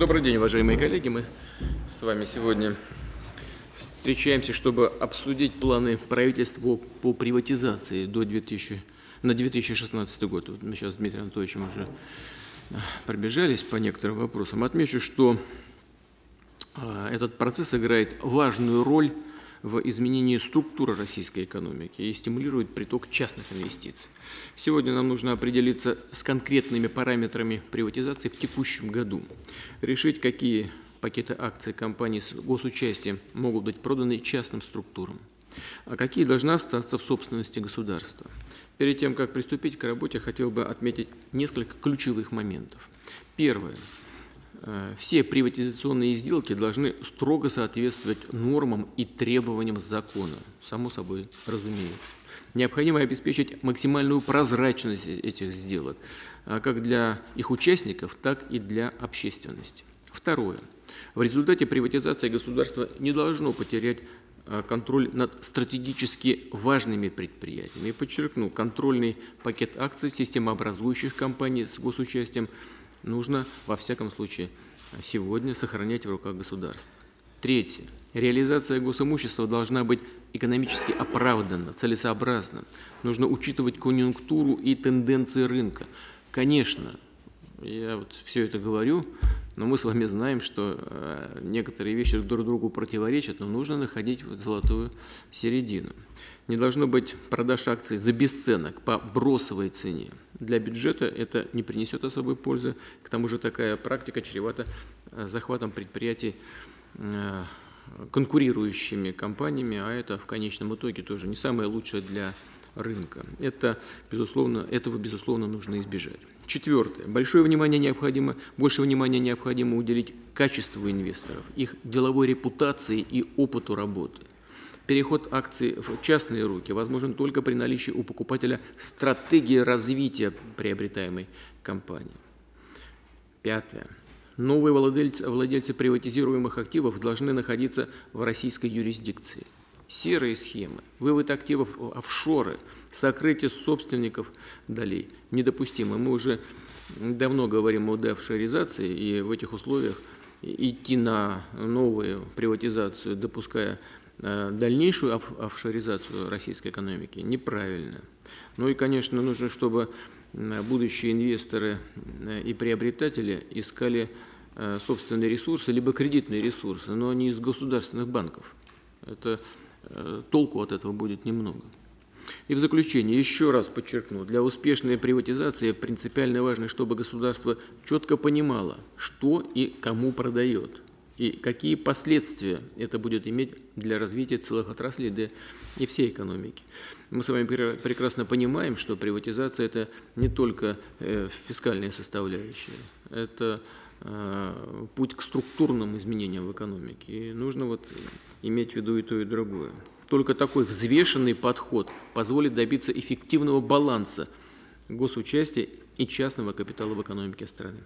Добрый день, уважаемые коллеги. Мы с вами сегодня встречаемся, чтобы обсудить планы правительства по приватизации на 2016 год. Вот мы сейчас с Дмитрием Анатольевичем уже пробежались по некоторым вопросам. Отмечу, что этот процесс играет важную роль в изменении структуры российской экономики и стимулирует приток частных инвестиций. Сегодня нам нужно определиться с конкретными параметрами приватизации в текущем году, решить, какие пакеты акций компаний с госучастием могут быть проданы частным структурам, а какие должны остаться в собственности государства. Перед тем, как приступить к работе, хотел бы отметить несколько ключевых моментов. Первое. Все приватизационные сделки должны строго соответствовать нормам и требованиям закона, само собой разумеется. Необходимо обеспечить максимальную прозрачность этих сделок, как для их участников, так и для общественности. Второе. В результате приватизации государство не должно потерять контроль над стратегически важными предприятиями. И подчеркну, контрольный пакет акций системообразующих компаний с госучастием нужно, во всяком случае, сегодня сохранять в руках государства. Третье. Реализация госимущества должна быть экономически оправданна, целесообразна. Нужно учитывать конъюнктуру и тенденции рынка. Конечно, я вот все это говорю, но мы с вами знаем, что некоторые вещи друг другу противоречат, но нужно находить золотую середину. Не должно быть продаж акций за бесценок по бросовой цене. Для бюджета это не принесет особой пользы. К тому же такая практика чревата захватом предприятий конкурирующими компаниями, а это в конечном итоге тоже не самое лучшее для рынка. Этого, безусловно, нужно избежать. Четвертое. Больше внимания необходимо уделить качеству инвесторов, их деловой репутации и опыту работы. Переход акций в частные руки возможен только при наличии у покупателя стратегии развития приобретаемой компании. Пятое. Новые владельцы приватизируемых активов должны находиться в российской юрисдикции. Серые схемы, вывод активов в офшоры, сокрытие собственников долей недопустимо. Мы уже давно говорим о деофшоризации, и в этих условиях идти на новую приватизацию, допуская дальнейшую офшоризацию российской экономики, неправильно. Ну и, конечно, нужно, чтобы будущие инвесторы и приобретатели искали собственные ресурсы, либо кредитные ресурсы, но не из государственных банков. Толку от этого будет немного. И в заключение еще раз подчеркну, для успешной приватизации принципиально важно, чтобы государство четко понимало, что и кому продает, и какие последствия это будет иметь для развития целых отраслей, да и всей экономики. Мы с вами прекрасно понимаем, что приватизация – это не только фискальная составляющая, это путь к структурным изменениям в экономике. И нужно иметь в виду и то, и другое. Только такой взвешенный подход позволит добиться эффективного баланса госучастия и частного капитала в экономике страны.